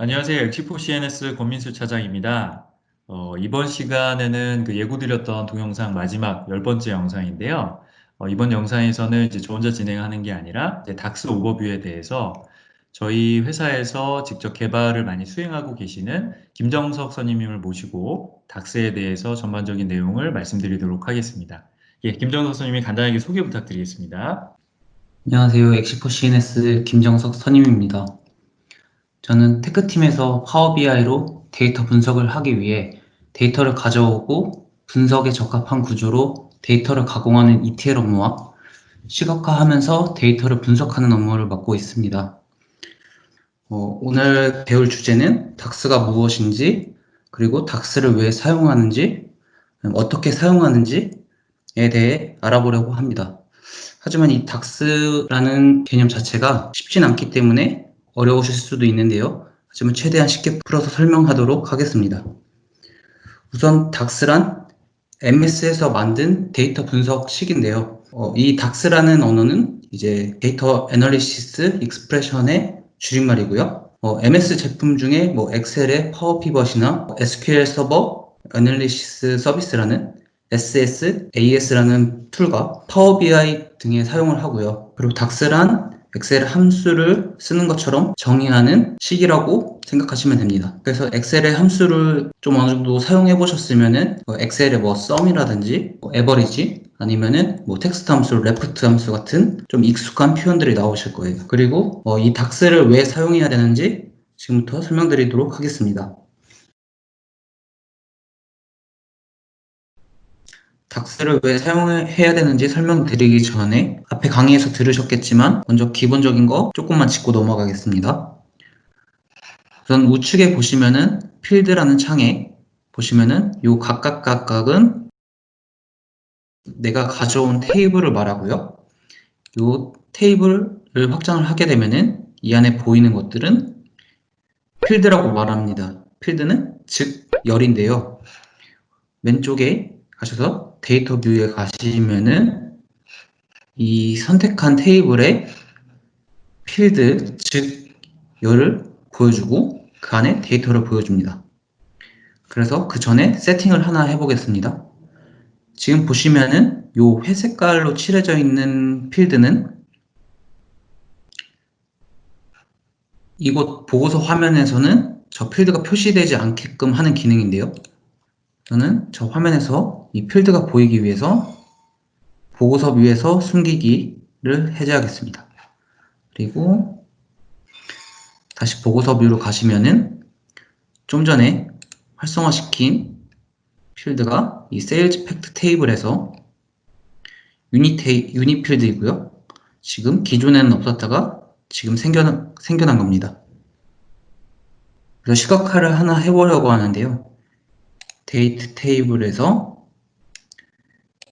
안녕하세요. 엑시포 CNS 권민수 차장입니다. 이번 시간에는 그 예고드렸던 동영상 마지막 10번째 영상인데요. 이번 영상에서는 이제 저 혼자 진행하는 게 아니라 이제 닥스 오버뷰에 대해서 저희 회사에서 직접 개발을 많이 수행하고 계시는 김정석 선임님을 모시고 닥스에 대해서 전반적인 내용을 말씀드리도록 하겠습니다. 예, 김정석 선임님 간단하게 소개 부탁드리겠습니다. 안녕하세요. 엑시포 CNS 김정석 선임입니다. 저는 테크팀에서 파워 BI로 데이터 분석을 하기 위해 데이터를 가져오고 분석에 적합한 구조로 데이터를 가공하는 ETL 업무와 시각화하면서 데이터를 분석하는 업무를 맡고 있습니다. 오늘 배울 주제는 닥스가 무엇인지, 그리고 닥스를 왜 사용하는지, 어떻게 사용하는지에 대해 알아보려고 합니다. 하지만 이 닥스라는 개념 자체가 쉽진 않기 때문에 어려우실 수도 있는데요. 하지만 최대한 쉽게 풀어서 설명하도록 하겠습니다. 우선 닥스란 MS에서 만든 데이터 분석식인데요. 이 닥스라는 언어는 이제 데이터 애널리시스 익스프레션의 줄임말이고요. MS 제품 중에 뭐 엑셀의 파워 피벗이나 SQL 서버 애널리시스 서비스라는 SSAS라는 툴과 파워 BI 등에 사용을 하고요. 그리고 닥스란 엑셀 함수를 쓰는 것처럼 정의하는 식이라고 생각하시면 됩니다. 그래서 엑셀의 함수를 좀 어느 정도 사용해 보셨으면은 엑셀의 뭐 썸이라든지 에버리지 아니면은 뭐 텍스트 함수, 레프트 함수 같은 좀 익숙한 표현들이 나오실 거예요. 그리고 이 닥스를 왜 사용해야 되는지 지금부터 설명드리도록 하겠습니다. 닥스를 왜 사용해야 되는지 설명드리기 전에 앞에 강의에서 들으셨겠지만 먼저 기본적인 거 조금만 짚고 넘어가겠습니다. 우선 우측에 보시면은 필드라는 창에 보시면은 요 각각은 내가 가져온 테이블을 말하고요. 요 테이블을 확장을 하게 되면은 이 안에 보이는 것들은 필드라고 말합니다. 필드는 즉 열인데요. 왼쪽에 가셔서 데이터 뷰에 가시면은 이 선택한 테이블의 필드, 즉 열을 보여주고 그 안에 데이터를 보여줍니다. 그래서 그 전에 세팅을 하나 해보겠습니다. 지금 보시면은 요 회색깔로 칠해져 있는 필드는 이곳 보고서 화면에서는 저 필드가 표시되지 않게끔 하는 기능인데요. 저는 저 화면에서 이 필드가 보이기 위해서 보고서 뷰에서 숨기기를 해제하겠습니다. 그리고 다시 보고서 뷰로 가시면은 좀 전에 활성화시킨 필드가 이 세일즈 팩트 테이블에서 유닛 필드이고요. 지금 기존에는 없었다가 지금 생겨난 겁니다. 그래서 시각화를 하나 해보려고 하는데요. 데이트 테이블에서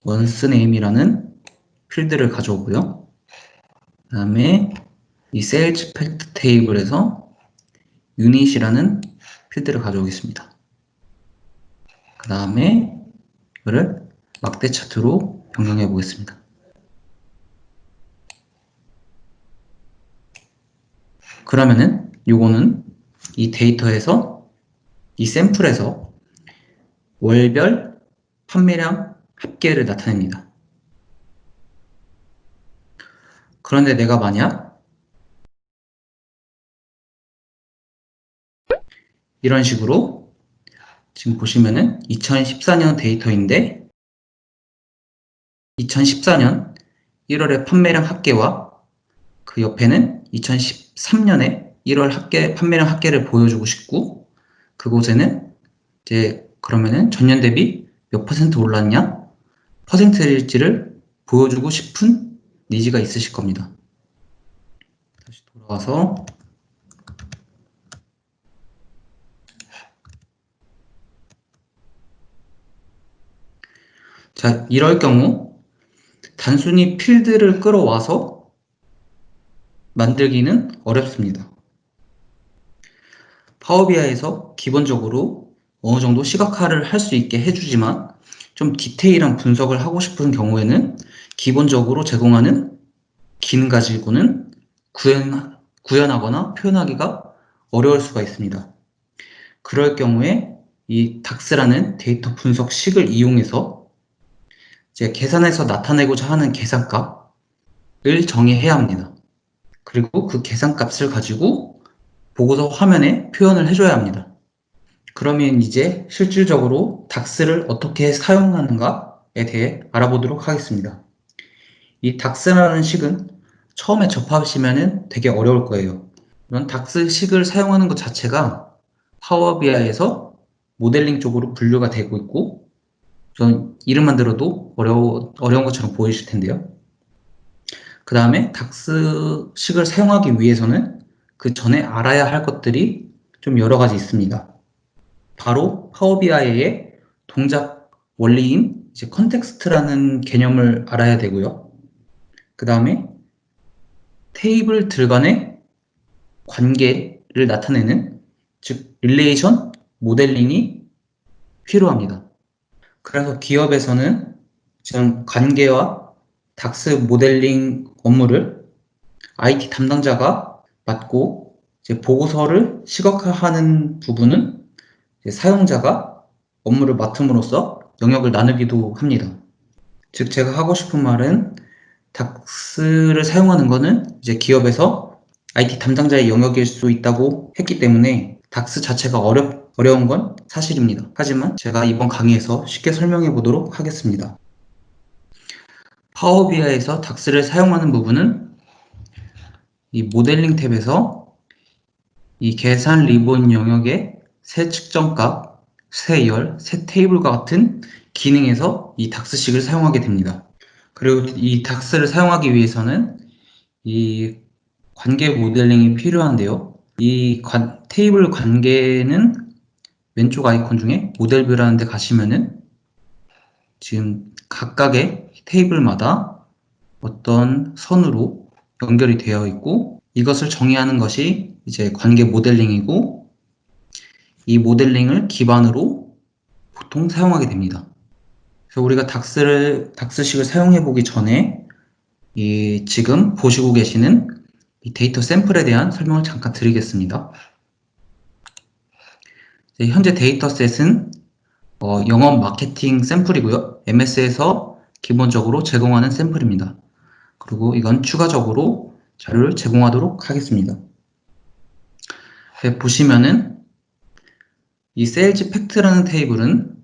원스 네임이라는 필드를 가져오고요. 그 다음에 이 세일즈 팩트 테이블에서 유닛이라는 필드를 가져오겠습니다. 그 다음에 이거를 막대 차트로 변경해 보겠습니다. 그러면은 요거는 이 데이터에서 이 샘플에서 월별 판매량 합계를 나타냅니다. 그런데 내가 만약 이런 식으로 지금 보시면은 2014년 데이터인데 2014년 1월의 판매량 합계와 그 옆에는 2013년에 1월 판매량 합계를 보여주고 싶고 그곳에는 이제 그러면은 전년 대비 몇 퍼센트 올랐냐? 퍼센트일지를 보여주고 싶은 니즈가 있으실 겁니다. 다시 돌아와서 자, 이럴 경우 단순히 필드를 끌어와서 만들기는 어렵습니다. 파워비아이에서 기본적으로 어느 정도 시각화를 할 수 있게 해주지만 좀 디테일한 분석을 하고 싶은 경우에는 기본적으로 제공하는 기능 가지고는 구현하거나 표현하기가 어려울 수가 있습니다. 그럴 경우에 이 DAX라는 데이터 분석식을 이용해서 이제 계산해서 나타내고자 하는 계산값을 정의해야 합니다. 그리고 그 계산값을 가지고 보고서 화면에 표현을 해줘야 합니다. 그러면 이제 실질적으로 DAX를 어떻게 사용하는가에 대해 알아보도록 하겠습니다. 이 DAX라는 식은 처음에 접하시면 되게 어려울 거예요. 이런 DAX 식을 사용하는 것 자체가 파워 BI에서 모델링 쪽으로 분류가 되고 있고, 전 이름만 들어도 어려운 것처럼 보이실 텐데요. 그 다음에 DAX 식을 사용하기 위해서는 그 전에 알아야 할 것들이 좀 여러 가지 있습니다. 바로 파워 BI의 동작 원리인 이제 컨텍스트라는 개념을 알아야 되고요. 그 다음에 테이블들 간의 관계를 나타내는, 즉 릴레이션 모델링이 필요합니다. 그래서 기업에서는 지금 관계와 닥스 모델링 업무를 IT 담당자가 맡고, 이제 보고서를 시각화하는 부분은 이제 사용자가 업무를 맡음으로써 영역을 나누기도 합니다. 즉 제가 하고 싶은 말은 닥스를 사용하는 것은 이제 기업에서 IT 담당자의 영역일 수 있다고 했기 때문에 닥스 자체가 어려운 건 사실입니다. 하지만 제가 이번 강의에서 쉽게 설명해 보도록 하겠습니다. 파워 BI에서 닥스를 사용하는 부분은 이 모델링 탭에서 이 계산 리본 영역의 새 측정값, 새 열, 새 테이블과 같은 기능에서 이 닥스식을 사용하게 됩니다. 그리고 이 닥스를 사용하기 위해서는 이 관계 모델링이 필요한데요. 이 테이블 관계는 왼쪽 아이콘 중에 모델뷰라는 데 가시면은 지금 각각의 테이블마다 어떤 선으로 연결이 되어 있고, 이것을 정의하는 것이 이제 관계 모델링이고, 이 모델링을 기반으로 보통 사용하게 됩니다. 그래서 우리가 닥스식을 사용해 보기 전에 지금 보시고 계시는 이 데이터 샘플에 대한 설명을 잠깐 드리겠습니다. 현재 데이터셋은 영업 마케팅 샘플이고요. MS에서 기본적으로 제공하는 샘플입니다. 그리고 이건 추가적으로 자료를 제공하도록 하겠습니다. 보시면은 이 세일즈 팩트라는 테이블은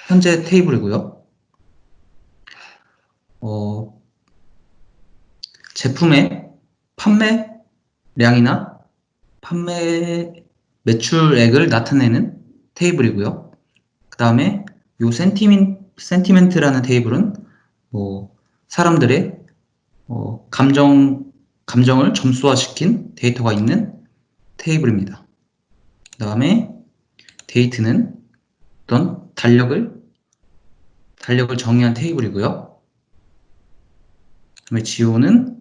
현재 테이블이고요. 제품의 판매량이나 판매 매출액을 나타내는 테이블이고요. 그 다음에 이 센티멘트라는 테이블은 사람들의 감정을 점수화시킨 데이터가 있는 테이블입니다. 그 다음에 데이트는 어떤 달력을 정의한 테이블이고요. 그 다음에 지오는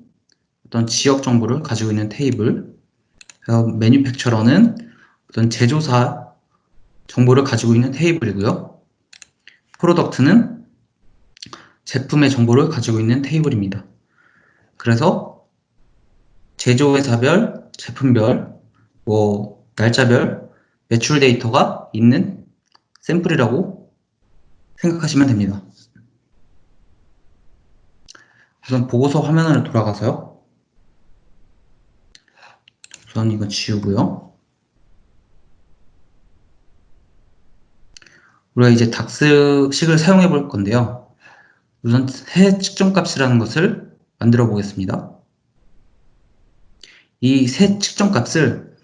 어떤 지역 정보를 가지고 있는 테이블, 매니팩처러는 어떤 제조사 정보를 가지고 있는 테이블이고요. 프로덕트는 제품의 정보를 가지고 있는 테이블입니다. 그래서 제조회사별, 제품별, 날짜별 매출 데이터가 있는 샘플이라고 생각하시면 됩니다. 우선 보고서 화면으로 돌아가서요. 우선 이거 지우고요. 우리가 이제 닥스식을 사용해 볼 건데요. 우선 새 측정값이라는 것을 만들어 보겠습니다. 이 새 측정값을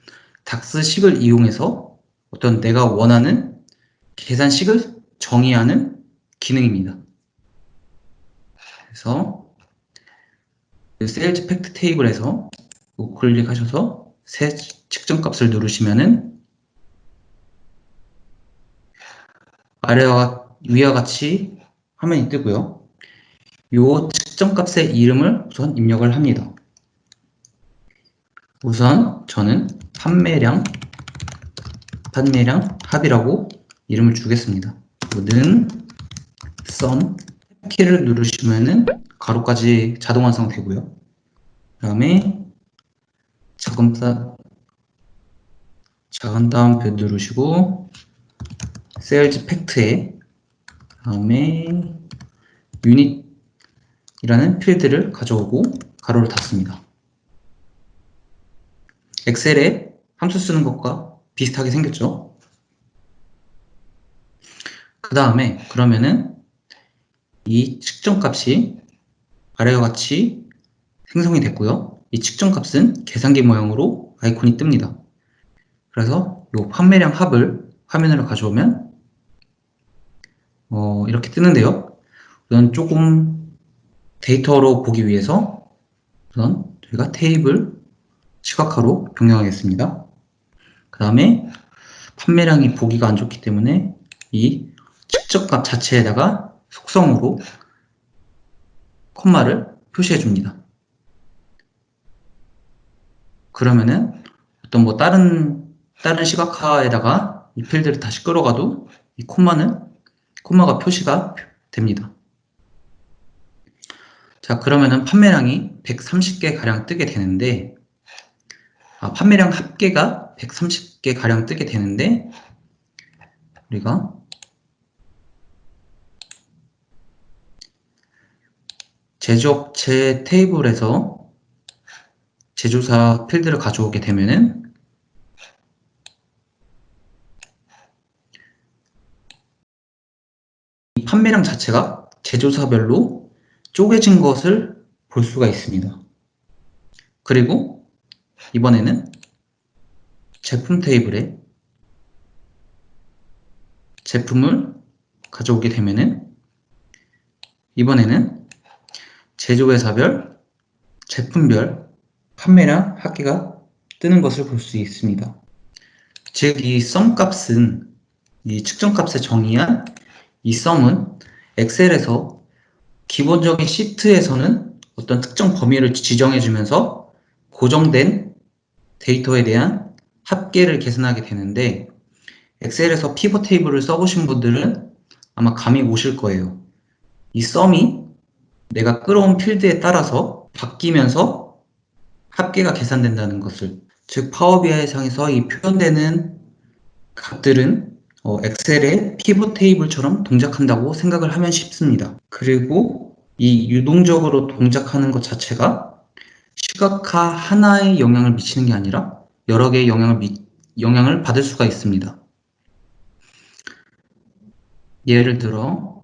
닥스식을 이용해서 어떤 내가 원하는 계산식을 정의하는 기능입니다. 그래서 세일즈 팩트 테이블에서 클릭하셔서 새 측정값을 누르시면은 위와 같이 화면이 뜨고요. 이 측정값의 이름을 우선 입력을 합니다. 우선 저는 판매량 합이라고 이름을 주겠습니다. 는 sum 키를 누르시면은 가로까지 자동 완성되고요. 그 다음에 작은 따옴표 누르시고 세일즈 팩트에 다음에 유닛이라는 필드를 가져오고 가로를 닫습니다. 엑셀에 함수 쓰는 것과 비슷하게 생겼죠? 그 다음에 그러면은 이 측정값이 아래와 같이 생성이 됐고요. 이 측정값은 계산기 모양으로 아이콘이 뜹니다. 그래서 이 판매량 합을 화면으로 가져오면 이렇게 뜨는데요. 우선 조금 데이터로 보기 위해서 우선 저희가 테이블 시각화로 변경하겠습니다. 그 다음에 판매량이 보기가 안 좋기 때문에 이 측정값 자체에다가 속성으로 콤마를 표시해 줍니다. 그러면은 어떤 다른 시각화에다가 이 필드를 다시 끌어가도 이 콤마가 표시가 됩니다. 자, 그러면은 판매량이 130개 가량 뜨게 되는데, 판매량 합계가 130개 가량 뜨게 되는데, 우리가 제조업체 테이블에서 제조사 필드를 가져오게 되면은 이 판매량 자체가 제조사별로 쪼개진 것을 볼 수가 있습니다. 그리고 이번에는 제품 테이블에 제품을 가져오게 되면은 이번에는 제조회사별, 제품별 판매량 합계가 뜨는 것을 볼 수 있습니다. 즉, 이 sum 값은 이 측정값에 정의한 이 sum은 엑셀에서 기본적인 시트에서는 어떤 특정 범위를 지정해주면서 고정된 데이터에 대한 합계를 계산하게 되는데, 엑셀에서 피벗 테이블을 써보신 분들은 아마 감이 오실 거예요. 이 sum이 내가 끌어온 필드에 따라서 바뀌면서 합계가 계산된다는 것을, 즉 파워 BI 상에서 이 표현되는 값들은 엑셀의 피벗 테이블처럼 동작한다고 생각을 하면 쉽습니다. 그리고 이 유동적으로 동작하는 것 자체가 시각화 하나에 영향을 미치는 게 아니라 여러 개의 영향을 받을 수가 있습니다. 예를 들어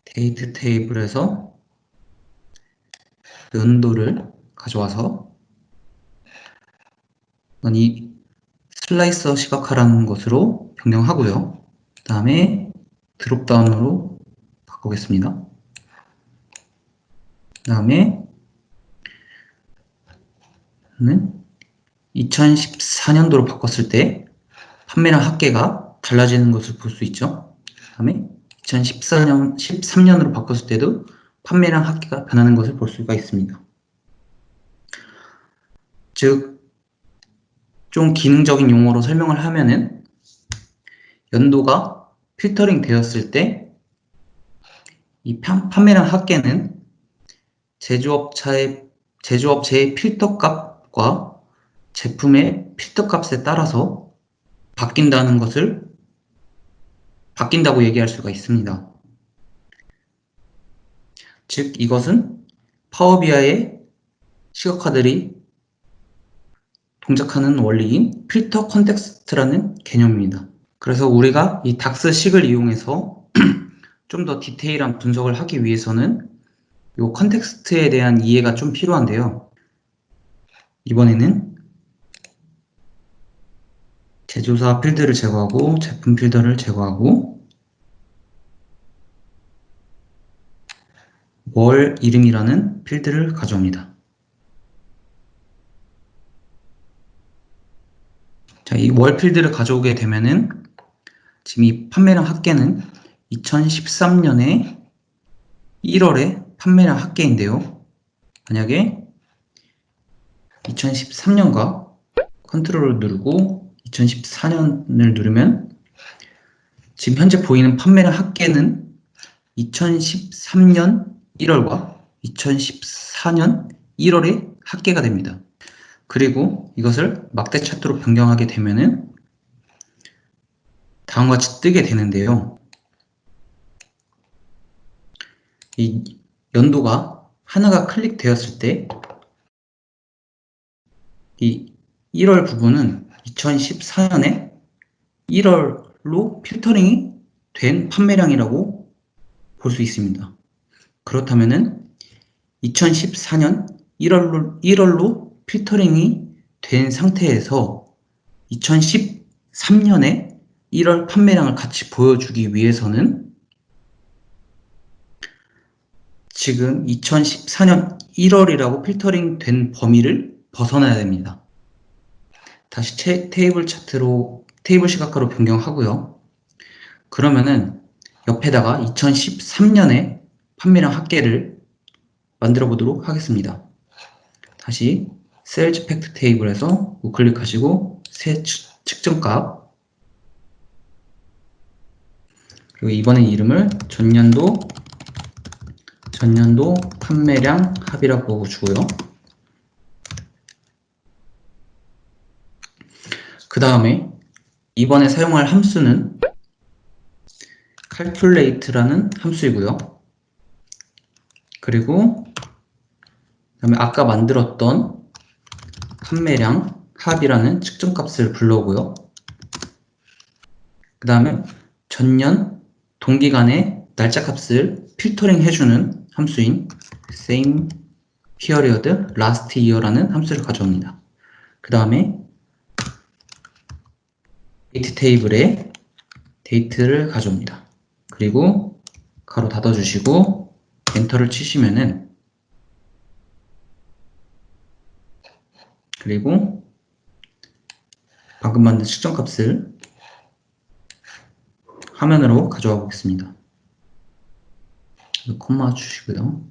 데이트 테이블에서 연도를 가져와서 이 슬라이서 시각화라는 것으로 변경하고요. 그 다음에 드롭다운으로 바꾸겠습니다. 그 다음에 2014년도로 바꿨을 때 판매량 합계가 달라지는 것을 볼 수 있죠. 그 다음에 13년으로 바꿨을 때도 판매량 합계가 변하는 것을 볼 수가 있습니다. 즉, 좀 기능적인 용어로 설명을 하면은 연도가 필터링 되었을 때 이 판매량 합계는 제조업체의 필터 값과 제품의 필터 값에 따라서 바뀐다고 얘기할 수가 있습니다. 즉, 이것은 파워 BI의 시각화들이 동작하는 원리인 필터 컨텍스트라는 개념입니다. 그래서 우리가 이 닥스식을 이용해서 좀 더 디테일한 분석을 하기 위해서는 이 컨텍스트에 대한 이해가 좀 필요한데요. 이번에는 제조사 필드를 제거하고 제품 필드를 제거하고 월 이름이라는 필드를 가져옵니다. 자, 이 월 필드를 가져오게 되면은 지금 이 판매량 합계는 2013년에 1월에 판매량 합계인데요. 만약에 2013년과 컨트롤을 누르고 2014년을 누르면 지금 현재 보이는 판매량 합계는 2013년 1월과 2014년 1월에 합계가 됩니다. 그리고 이것을 막대 차트로 변경하게 되면은 다음과 같이 뜨게 되는데요. 이 연도가 하나가 클릭되었을 때 이 1월 부분은 2014년에 1월로 필터링이 된 판매량이라고 볼 수 있습니다. 그렇다면은 2014년 1월로 필터링이 된 상태에서 2013년에 1월 판매량을 같이 보여주기 위해서는 지금 2014년 1월이라고 필터링 된 범위를 벗어나야 됩니다. 다시 테이블 시각화로 변경하고요. 그러면은 옆에다가 2013년에 판매량 합계를 만들어 보도록 하겠습니다. 다시 세일즈 팩트 테이블에서 우클릭하시고 새 측정값, 그리고 이번엔 이름을 전년도 판매량 합이라고 주고요. 그 다음에 이번에 사용할 함수는 calculate라는 함수이고요. 그리고 그다음에 아까 만들었던 판매량 합이라는 측정값을 불러오고요. 그 다음에 전년 동기간의 날짜 값을 필터링 해주는 함수인 same period last year라는 함수를 가져옵니다. 그 다음에 데이트 테이블에 데이트를 가져옵니다. 그리고 가로 닫아주시고 엔터를 치시면은, 그리고 방금 만든 측정값을 화면으로 가져와 보겠습니다. 콤마 주시고요.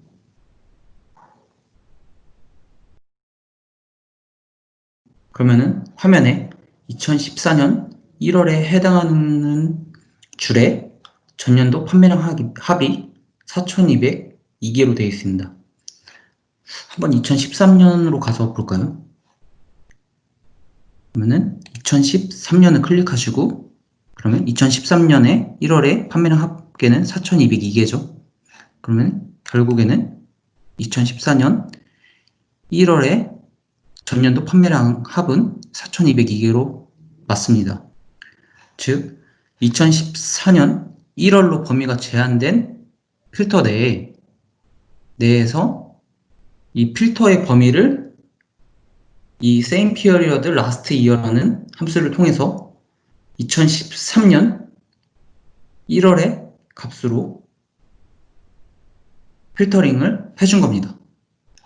그러면은 화면에 2014년 1월에 해당하는 줄에 전년도 판매량 합이 4,202개로 되어 있습니다. 한번 2013년으로 가서 볼까요? 그러면은 2013년을 클릭하시고, 그러면 2013년에 1월에 판매량 합계는 4,202개죠. 그러면 결국에는 2014년 1월에 전년도 판매량 합은 4,202개로 맞습니다. 즉 2014년 1월로 범위가 제한된 필터 내에서 이 필터의 범위를 이 same period last year라는 함수를 통해서 2013년 1월의 값으로 필터링을 해준 겁니다.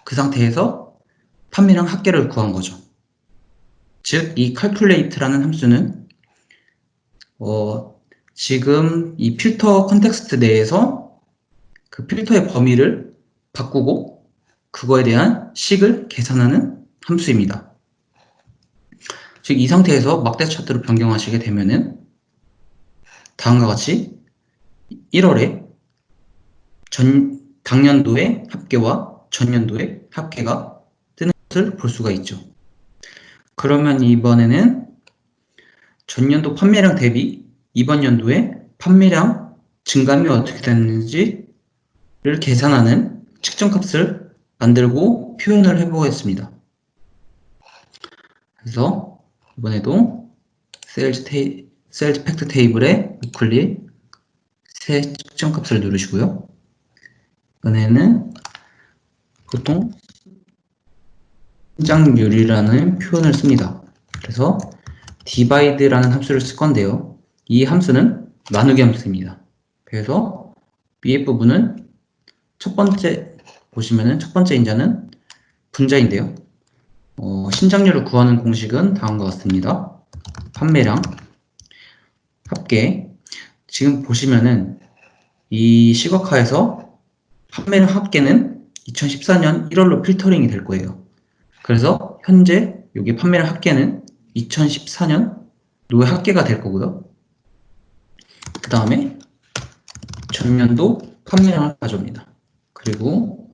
그 상태에서 판매량 합계를 구한 거죠. 즉, 이 calculate라는 함수는 지금 이 필터 컨텍스트 내에서 그 필터의 범위를 바꾸고 그거에 대한 식을 계산하는 함수입니다. 즉, 이 상태에서 막대 차트로 변경하시게 되면은 다음과 같이 1월에 당년도의 합계와 전년도의 합계가 뜨는 것을 볼 수가 있죠. 그러면 이번에는 전년도 판매량 대비 이번 연도에 판매량 증감이 어떻게 됐는지를 계산하는 측정값을 만들고 표현을 해보겠습니다. 그래서 이번에도 세일즈 팩트 테이블에 우클릭 새 측정값을 누르시고요. 이번에는 보통 성장률이라는 표현을 씁니다. 그래서 divide라는 함수를 쓸 건데요. 이 함수는 나누기 함수입니다. 그래서 위에 부분은 보시면은 첫 번째 인자는 분자인데요. 신장률을 구하는 공식은 다음과 같습니다. 판매량 합계. 지금 보시면은 이 시각화에서 판매량 합계는 2014년 1월로 필터링이 될 거예요. 그래서 현재 여기 판매량 합계는 2014년 노의 합계가 될 거고요. 그 다음에 전년도 판매량을 가져옵니다. 그리고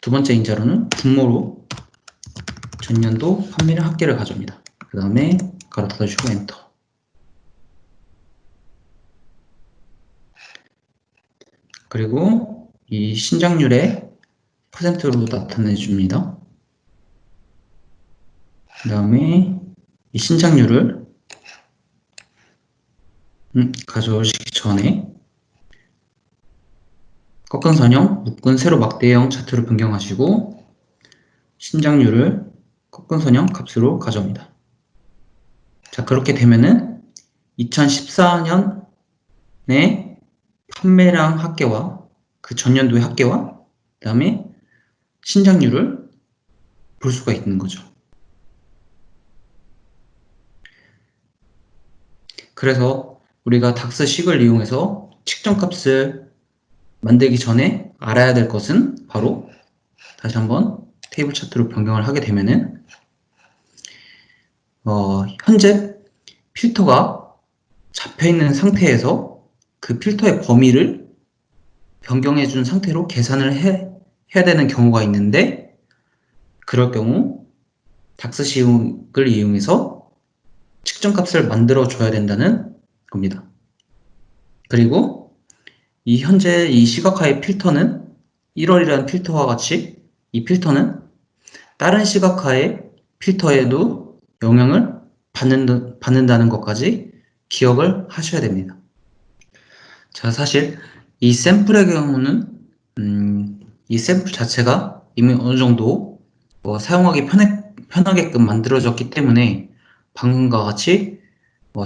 두 번째 인자로는 분모로 전년도 판매량 합계를 가져옵니다. 그 다음에 가로 닫아주고 엔터. 그리고 이 신장률의 퍼센트로 나타내 줍니다. 그 다음에 이 신장률을 가져오시기 전에 꺾은 선형, 묶은 세로 막대형 차트로 변경하시고 신장률을 꺾은 선형 값으로 가져옵니다. 자, 그렇게 되면은 2014년에 판매량 합계와 그 전년도의 합계와 그 다음에 신장률을 볼 수가 있는 거죠. 그래서 우리가 닥스식을 이용해서 측정값을 만들기 전에 알아야 될 것은 바로 다시 한번 테이블 차트로 변경을 하게 되면은 현재 필터가 잡혀있는 상태에서 그 필터의 범위를 변경해 준 상태로 계산을 해야 되는 경우가 있는데, 그럴 경우 닥스식을 이용해서 측정값을 만들어 줘야 된다는 겁니다. 그리고 현재 이 시각화의 필터는 1월이라는 필터와 같이 이 필터는 다른 시각화의 필터에도 영향을 받는다는 것까지 기억을 하셔야 됩니다. 자, 사실 이 샘플의 경우는 이 샘플 자체가 이미 어느 정도 사용하기 편하게끔 만들어졌기 때문에 방금과 같이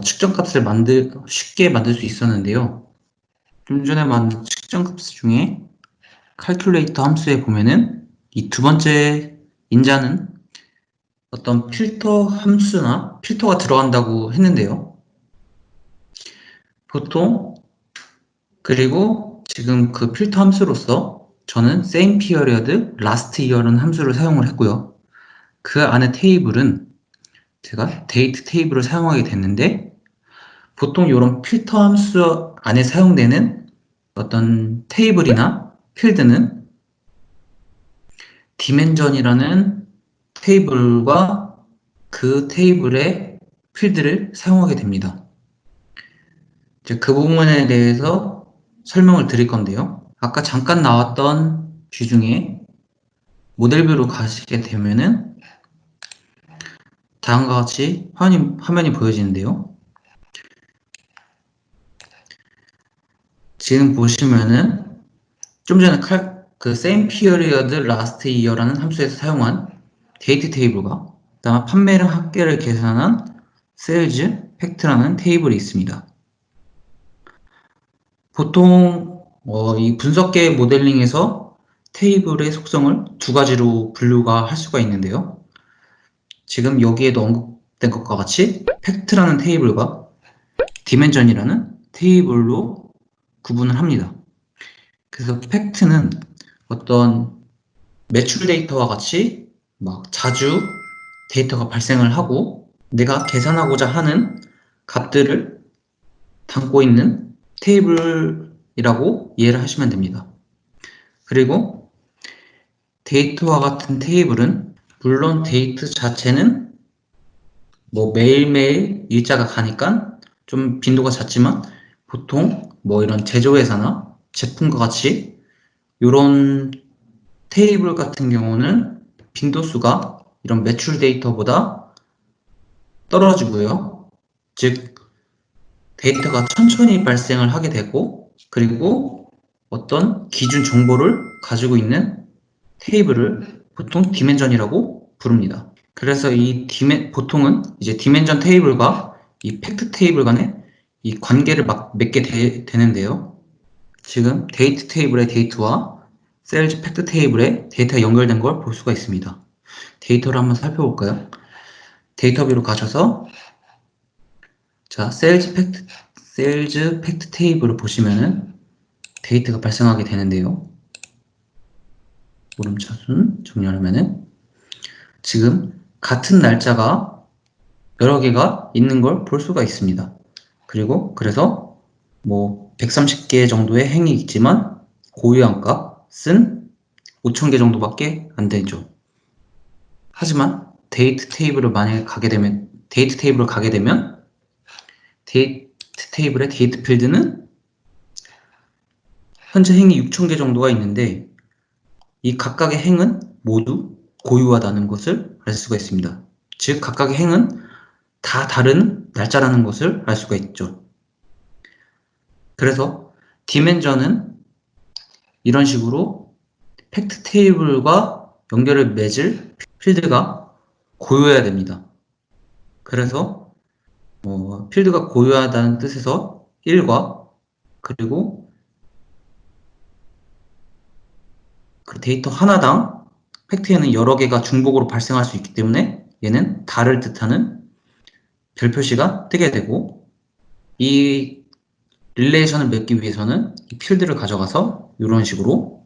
측정값을 쉽게 만들 수 있었는데요. 좀 전에 만든 측정값 중에 칼큘레이터 함수에 보면은 이 두 번째 인자는 어떤 필터 함수나 필터가 들어간다고 했는데요. 보통 그리고 지금 그 필터 함수로서 저는 same period, last year라는 함수를 사용을 했고요. 그 안에 테이블은 제가 date 테이블을 사용하게 됐는데, 보통 이런 필터 함수 안에 사용되는 어떤 테이블이나 필드는 dimension이라는 테이블과 그 테이블의 필드를 사용하게 됩니다. 이제 그 부분에 대해서 설명을 드릴 건데요. 아까 잠깐 나왔던 뷰 중에 모델뷰로 가시게 되면은 다음과 같이 화면이 보여지는데요. 지금 보시면은 좀 전에 그 same period last year라는 함수에서 사용한 데이트 테이블과 그다음 판매량 합계를 계산한 sales fact라는 테이블이 있습니다. 보통 이 분석계 모델링에서 테이블의 속성을 두 가지로 분류가 할 수가 있는데요. 지금 여기에도 언급된 것과 같이 팩트라는 테이블과 디멘전이라는 테이블로 구분을 합니다. 그래서 팩트는 어떤 매출 데이터와 같이 막 자주 데이터가 발생을 하고 내가 계산하고자 하는 값들을 담고 있는 테이블이라고 이해를 하시면 됩니다. 그리고 데이터와 같은 테이블은 물론 데이터 자체는 매일매일 일자가 가니까 좀 빈도가 잦지만 보통 이런 제조회사나 제품과 같이 이런 테이블 같은 경우는 빈도수가 이런 매출 데이터보다 떨어지고요. 즉 데이터가 천천히 발생을 하게 되고, 그리고 어떤 기준 정보를 가지고 있는 테이블을 보통 디멘전이라고 부릅니다. 그래서 보통은 이제 디멘전 테이블과 이 팩트 테이블 간의 이 관계를 맺게 되는데요. 지금 데이트 테이블의 데이터와 셀즈 팩트 테이블의 데이터가 연결된 걸 볼 수가 있습니다. 데이터를 한번 살펴볼까요? 데이터 뷰로 가셔서 자, 셀즈 팩트 테이블을 보시면은 데이터가 발생하게 되는데요. 오름차순 정렬하면은 지금 같은 날짜가 여러 개가 있는 걸 볼 수가 있습니다. 그리고 그래서 130개 정도의 행이 있지만 고유한 값은 5,000개 정도밖에 안 되죠. 하지만 데이트 테이블을 만약에 가게 되면, 데이트 테이블을 가게 되면, 데이트 테이블의 데이트 필드는 현재 행이 6,000개 정도가 있는데, 이 각각의 행은 모두 고유하다는 것을 알 수가 있습니다. 즉, 각각의 행은 다 다른 날짜라는 것을 알 수가 있죠. 그래서 디멘전은 이런 식으로 팩트 테이블과 연결을 맺을 필드가 고유해야 됩니다. 그래서 필드가 고유하다는 뜻에서 1과 그리고 그 데이터 하나당 팩트에는 여러 개가 중복으로 발생할 수 있기 때문에 얘는 다를 뜻하는 별 표시가 뜨게 되고, 이 릴레이션을 맺기 위해서는 이 필드를 가져가서 이런 식으로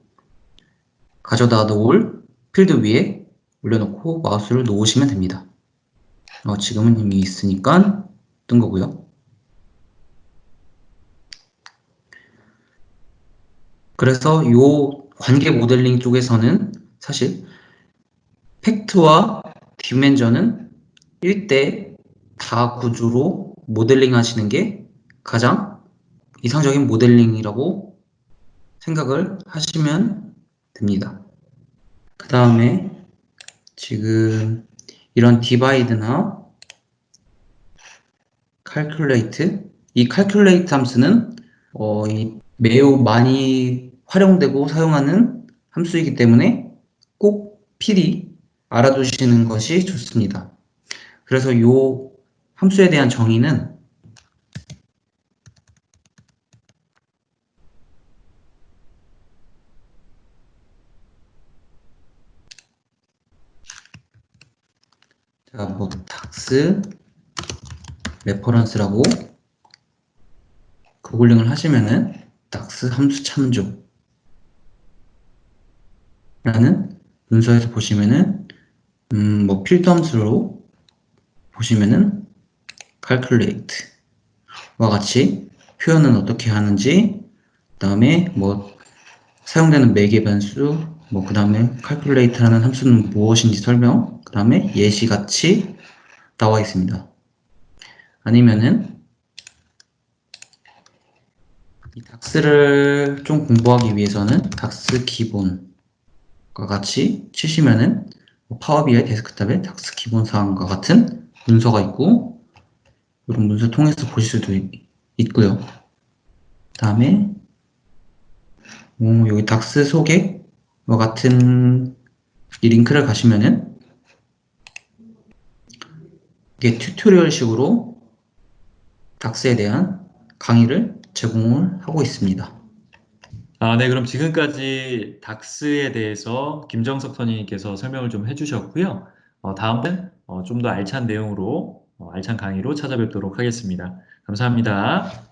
가져다 놓을 필드 위에 올려놓고 마우스를 놓으시면 됩니다. 지금은 이미 있으니까 뜬 거고요. 그래서 이 관계 모델링 쪽에서는 사실 팩트와 디멘전은 1대 다 구조로 모델링 하시는 게 가장 이상적인 모델링이라고 생각을 하시면 됩니다. 그 다음에 지금 이런 디바이드나 calculate, 이 calculate 함수는 매우 많이 활용되고 사용하는 함수이기 때문에 꼭 필히 알아두시는 것이 좋습니다. 그래서 이 함수에 대한 정의는 닥스 레퍼런스라고 구글링을 하시면은 닥스 함수 참조 라는 문서에서 보시면은 필드 함수로 보시면은 calculate 와 같이 표현은 어떻게 하는지, 그 다음에 사용되는 매개 변수, 그 다음에 calculate라는 함수는 무엇인지 설명, 그 다음에 예시 같이 나와 있습니다. 아니면은 이 닥스를 좀 공부하기 위해서는 닥스 기본과 같이 치시면은 파워 BI 데스크탑에 닥스 기본 사항과 같은 문서가 있고, 이런 문서 통해서 보실 수도 있고요. 그 다음에 여기 닥스 소개와 같은 이 링크를 가시면은 이게 튜토리얼식으로 닥스에 대한 강의를 제공을 하고 있습니다. 네, 그럼 지금까지 닥스에 대해서 김정석 선생님께서 설명을 좀 해주셨고요. 다음은 좀 더 알찬 내용으로, 알찬 강의로 찾아뵙도록 하겠습니다. 감사합니다.